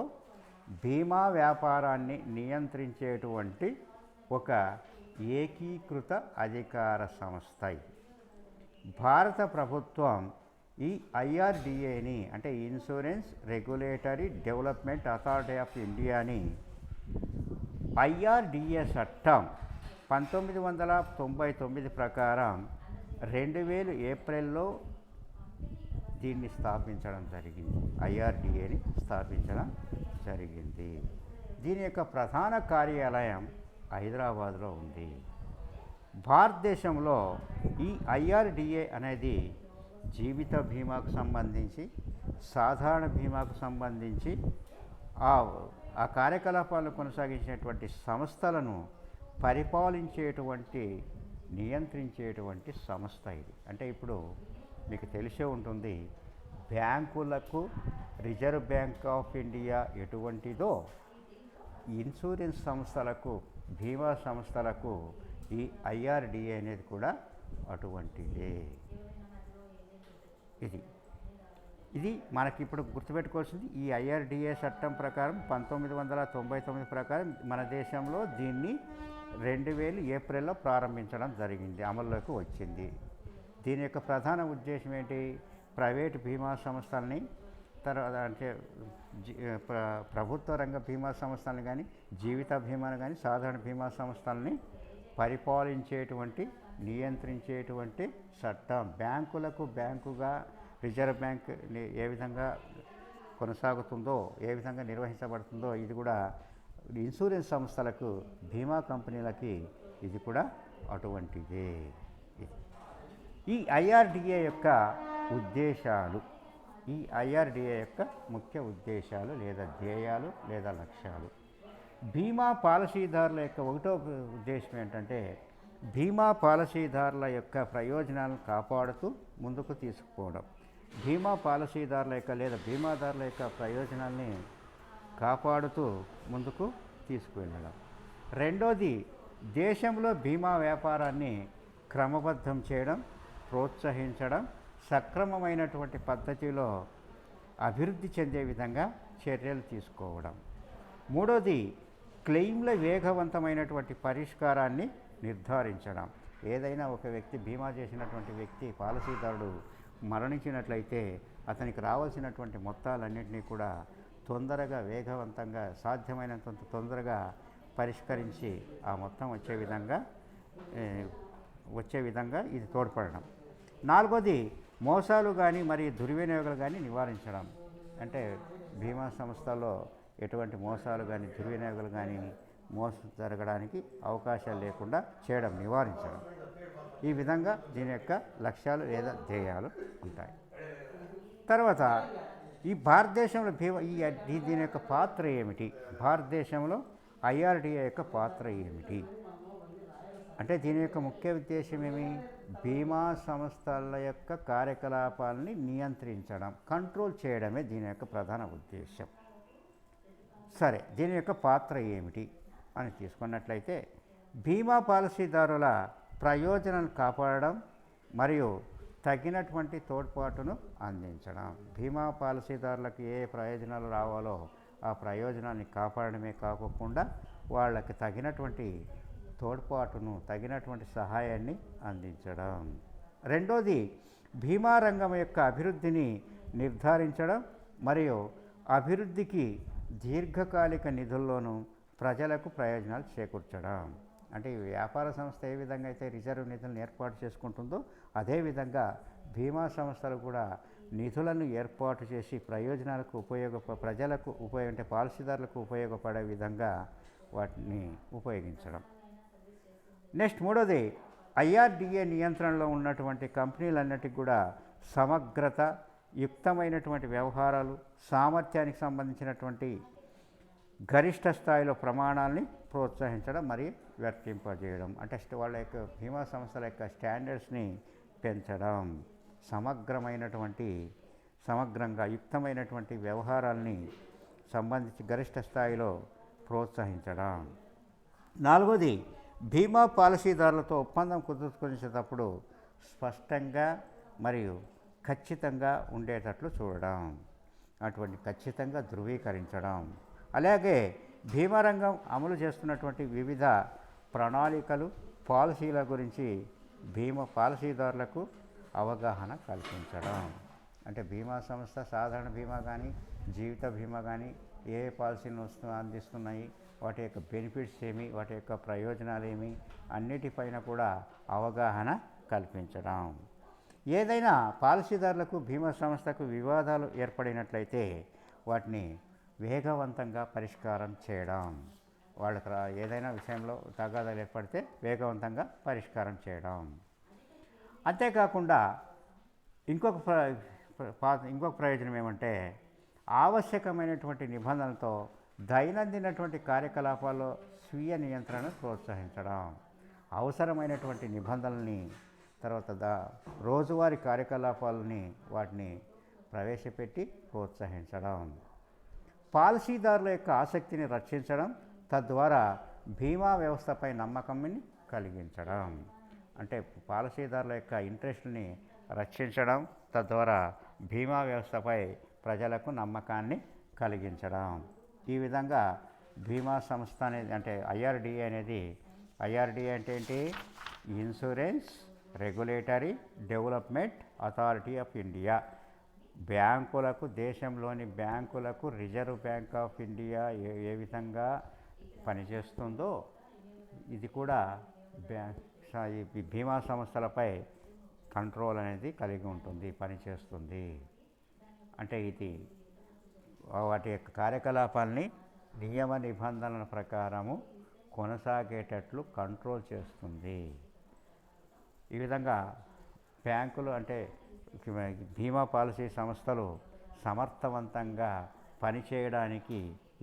బీమా వ్యాపారాన్ని నియంత్రించేటువంటి ఒక ఏకీకృత అధికార సంస్థ ఇది. భారత ప్రభుత్వం ఈ ఐఆర్డిఏని అంటే insurance regulatory development authority of ఇండియాని ఐఆర్డిఏ చట్టం 1999 ప్రకారం 2000 ఏప్రిల్లో దీన్ని స్థాపించడం జరిగింది. ఐఆర్డిఏని స్థాపించడం జరిగింది. దీని యొక్క ప్రధాన కార్యాలయం హైదరాబాద్లో ఉంది. భారతదేశంలో ఈ ఐఆర్డిఏ అనేది జీవిత బీమాకు సంబంధించి, సాధారణ బీమాకు సంబంధించి ఆ కార్యకలాపాలను కొనసాగించేటువంటి సంస్థలను పరిపాలించేటువంటి, నియంత్రించేటువంటి సంస్థ ఇది. అంటే ఇప్పుడు మీకు తెలిసే ఉంటుంది, బ్యాంకులకు రిజర్వ్ బ్యాంక్ ఆఫ్ ఇండియా ఎటువంటిదో ఇన్సూరెన్స్ సంస్థలకు, బీమా సంస్థలకు ఈ ఐఆర్డిఏ అనేది కూడా అటువంటిదే. ఇది మనకి ఇప్పుడు గుర్తుపెట్టుకోవాల్సింది. ఈ ఐఆర్డిఏ చట్టం ప్రకారం 1999 ప్రకారం మన దేశంలో దీన్ని 2000 ఏప్రిల్లో ప్రారంభించడం జరిగింది, అమల్లోకి వచ్చింది. దీని యొక్క ప్రధాన ఉద్దేశం ఏంటి? ప్రైవేటు బీమా సంస్థల్ని, తర్వాత అంటే ప్రభుత్వ రంగ బీమా సంస్థలను కానీ, జీవిత బీమాను కానీ, సాధారణ బీమా సంస్థల్ని పరిపాలించేటువంటి, నియంత్రించేటువంటి చట్టం. బ్యాంకులకు బ్యాంకుగా రిజర్వ్ బ్యాంక్ ఏ విధంగా కొనసాగుతుందో, ఏ విధంగా నిర్వహించబడుతుందో, ఇది కూడా ఇన్సూరెన్స్ సంస్థలకు, బీమా కంపెనీలకి ఇది కూడా అటువంటిదే. ఈ ఐఆర్డిఏ యొక్క ఉద్దేశాలు, ఈ ఐఆర్డిఏ యొక్క ముఖ్య ఉద్దేశాలు లేదా ధ్యేయాలు లేదా లక్ష్యాలు. బీమా పాలసీదారుల యొక్క ఒకటో ఉద్దేశం ఏంటంటే, బీమా పాలసీదారుల యొక్క ప్రయోజనాలను కాపాడుతూ ముందుకు తీసుకుపోవడం. బీమా పాలసీదారుల యొక్క లేదా బీమాదారుల యొక్క ప్రయోజనాల్ని కాపాడుతూ ముందుకు తీసుకువెళ్ళడం. రెండోది, దేశంలో బీమా వ్యాపారాన్ని క్రమబద్ధం చేయడం, ప్రోత్సహించడం, సక్రమమైనటువంటి పద్ధతిలో అభివృద్ధి చెందే విధంగా చర్యలు తీసుకోవడం. మూడోది, క్లెయిమ్ల వేగవంతమైనటువంటి పరిష్కారాన్ని నిర్ధారించడం. ఏదైనా ఒక వ్యక్తి, బీమా చేసినటువంటి వ్యక్తి, పాలసీదారుడు మరణించినట్లయితే అతనికి రావాల్సినటువంటి మొత్తాలన్నింటినీ కూడా తొందరగా, వేగవంతంగా, సాధ్యమైనంత తొందరగా పరిష్కరించి ఆ మొత్తం వచ్చే విధంగా ఇది తోడ్పడడం. నాలుగోది, మోసాలు కానీ మరియు దుర్వినియోగాలు కానీ నివారించడం. అంటే బీమా సంస్థల్లో ఎటువంటి మోసాలు కానీ, దుర్వినియోగాలు కానీ, మోసం జరగడానికి అవకాశాలు లేకుండా చేయడం, నివారించడం. ఈ విధంగా దీని యొక్క లక్ష్యాలు లేదా ధ్యేయాలు ఉంటాయి. తర్వాత ఈ భారతదేశంలో దీని యొక్క పాత్ర ఏమిటి? భారతదేశంలో ఐఆర్డిఏ యొక్క పాత్ర ఏమిటి అంటే, దీని యొక్క ముఖ్య ఉద్దేశం ఏమి? బీమా సంస్థల యొక్క కార్యకలాపాలని నియంత్రించడం, కంట్రోల్ చేయడమే దీని యొక్క ప్రధాన ఉద్దేశం. సరే, దీని యొక్క పాత్ర ఏమిటి అని తీసుకున్నట్లయితే, బీమా పాలసీదారుల ప్రయోజనాలను కాపాడడం మరియు తగినటువంటి తోడ్పాటును అందించడం. బీమా పాలసీదారులకు ఏ ప్రయోజనాలు రావాలో ఆ ప్రయోజనాన్ని కాపాడమే కాకుండా వాళ్ళకి తగినటువంటి తోడ్పాటును, తగినటువంటి సహాయాన్ని అందించడం. రెండోది, బీమా రంగం యొక్క అభివృద్ధిని నిర్ధారించడం మరియు అభివృద్ధికి దీర్ఘకాలిక నిధుల్లోనూ ప్రజలకు ప్రయోజనాలు చేకూర్చడం. అంటే ఈ వ్యాపార సంస్థ ఏ విధంగా అయితే రిజర్వ్ నిధులను ఏర్పాటు చేసుకుంటుందో, అదేవిధంగా బీమా సంస్థలు కూడా నిధులను ఏర్పాటు చేసి ప్రయోజనాలకు ప్రజలకు అంటే పాలసీదారులకు ఉపయోగపడే విధంగా వాటిని ఉపయోగించడం. నెక్స్ట్ మూడోది, ఐఆర్డిఏ నియంత్రణలో ఉన్నటువంటి కంపెనీలన్నిటికీ కూడా సమగ్రత, యుక్తమైనటువంటి వ్యవహారాలు, సామర్థ్యానికి సంబంధించినటువంటి గరిష్ట స్థాయిలో ప్రమాణాలని ప్రోత్సహించడం మరియు వర్తింపజేయడం. అంటే వాళ్ళ యొక్క బీమా సంస్థల యొక్క స్టాండర్డ్స్ని పెంచడం, సమగ్రంగా యుక్తమైనటువంటి వ్యవహారాల్ని సంబంధించి గరిష్ట స్థాయిలో ప్రోత్సహించడం. నాలుగోది, బీమా పాలసీదారులతో ఒప్పందం కుదుర్చుకునేటప్పుడు స్పష్టంగా మరియు ఖచ్చితంగా ఉండేటట్లు చూడడం, అటువంటి ఖచ్చితంగా ధృవీకరించడం. అలాగే బీమా రంగం అమలు చేస్తున్నటువంటి వివిధ ప్రణాళికలు, పాలసీల గురించి బీమా పాలసీదారులకు అవగాహన కల్పించడం. అంటే బీమా సంస్థ సాధారణ బీమా కానీ జీవిత బీమా కానీ ఏ పాలసీలను అందిస్తున్నాయి, వాటి యొక్క బెనిఫిట్స్ ఏమి, వాటి యొక్క ప్రయోజనాలు ఏమి, అన్నిటిపైన కూడా అవగాహన కల్పించడం. ఏదైనా పాలసీదారులకు బీమా సంస్థకు వివాదాలు ఏర్పడినట్లయితే వాటిని వేగవంతంగా పరిష్కారం చేయడం. వాళ్ళకి ఏదైనా విషయంలో తగాదాలు ఏర్పడితే వేగవంతంగా పరిష్కారం చేయడం. అంతేకాకుండా ఇంకొక ప్రయోజనం ఏమంటే, ఆవశ్యకమైనటువంటి నిబంధనలతో దైనందినటువంటి కార్యకలాపాల్లో స్వీయ నియంత్రణను ప్రోత్సహించడం. అవసరమైనటువంటి నిబంధనల్ని, తర్వాత రోజువారీ కార్యకలాపాలని వాటిని ప్రవేశపెట్టి ప్రోత్సహించడం. పాలసీదారుల యొక్క ఆసక్తిని రక్షించడం, తద్వారా బీమా వ్యవస్థపై నమ్మకాన్ని కలిగించడం. అంటే పాలసీదారుల యొక్క ఇంట్రెస్ట్ని రక్షించడం, తద్వారా బీమా వ్యవస్థపై ప్రజలకు నమ్మకాన్ని కలిగించడం. ఈ విధంగా బీమా సంస్థ అనేది, అంటే ఐఆర్డిఏ అంటే ఏంటి? Insurance regulatory development authority of India. బ్యాంకులకు, దేశంలోని బ్యాంకులకు రిజర్వ్ బ్యాంక్ ఆఫ్ ఇండియా ఏ విధంగా పనిచేస్తుందో ఇది కూడా బీమా సంస్థలపై కంట్రోల్ అనేది కలిగి ఉంటుంది, పనిచేస్తుంది. అంటే ఇది వాటి యొక్క కార్యకలాపాలని నియమ నిబంధనల ప్రకారము కొనసాగేటట్లు కంట్రోల్ చేస్తుంది. ఈ విధంగా బ్యాంకులు, అంటే బీమా పాలసీ సంస్థలు సమర్థవంతంగా పనిచేయడానికి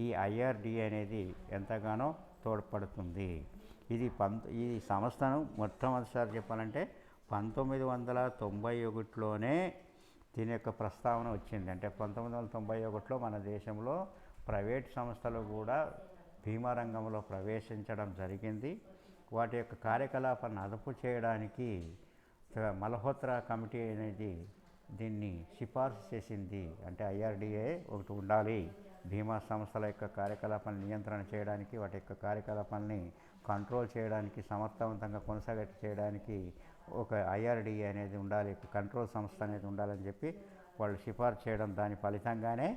ఈ ఐఆర్డిఏ అనేది ఎంతగానో తోడ్పడుతుంది. ఈ సంస్థను మొట్టమొదటిసారి చెప్పాలంటే 1991లోనే దీని యొక్క ప్రస్తావన వచ్చింది. అంటే 1991లో మన దేశంలో ప్రైవేట్ సంస్థలు కూడా బీమా రంగంలో ప్రవేశించడం జరిగింది. వాటి యొక్క కార్యకలాపాలను అదుపు చేయడానికి మల్హోత్రా కమిటీ అనేది దీన్ని సిఫార్సు చేసింది. అంటే ఐఆర్డిఏ ఒకటి ఉండాలి, బీమా సంస్థల యొక్క కార్యకలాపాలను నియంత్రణ చేయడానికి, వాటి యొక్క కార్యకలాపాలని కంట్రోల్ చేయడానికి, సమర్థవంతంగా కొనసాగేట్టు చేయడానికి ఒక ఐఆర్డిఏ అనేది ఉండాలి, కంట్రోల్ సంస్థ అనేది ఉండాలని చెప్పి వాళ్ళు సిఫార్సు చేయడం, దాని ఫలితంగానే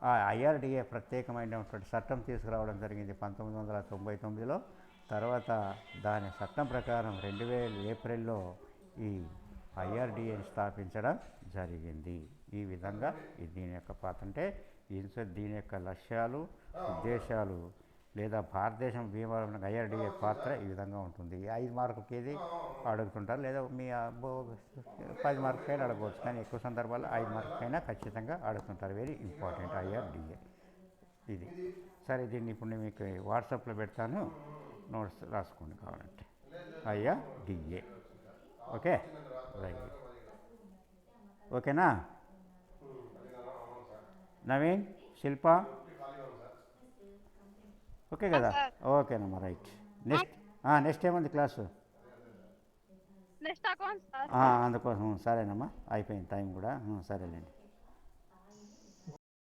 ఆ ఐఆర్డిఏ ప్రత్యేకమైనటువంటి చట్టం తీసుకురావడం జరిగింది 1999లో. తర్వాత దాని చట్టం ప్రకారం 2000 ఏప్రిల్లో ఈ ఐఆర్డిఏని స్థాపించడం జరిగింది. ఈ విధంగా దీని యొక్క పాత్ర, అంటే దీని యొక్క లక్ష్యాలు, ఉద్దేశాలు, లేదా భారతదేశం బీమా ఐఆర్డిఏ పాత్ర ఈ విధంగా ఉంటుంది. 5 మార్కులకి ఇది అడుగుతుంటారు, లేదా మీ 10 మార్కులకైనా అడగవచ్చు, కానీ ఎక్కువ సందర్భాల్లో 5 మార్కులకైనా ఖచ్చితంగా అడుగుతుంటారు. వెరీ ఇంపార్టెంట్ ఐఆర్డిఏ ఇది. సరే, దీన్ని ఇప్పుడు నేను మీకు వాట్సాప్లో పెడతాను, నోట్స్ రాసుకోండి కావాలంటే. ఐఆర్డిఏ. Okay, right. ఓకేనా? నవీన్, శిల్ప, ఓకే కదా? ఓకేనమ్మా, రైట్. నెక్స్ట్ ఏముంది క్లాసు? అందుకోసం సరేనమ్మా, అయిపోయింది టైం కూడా. సరేలేండి.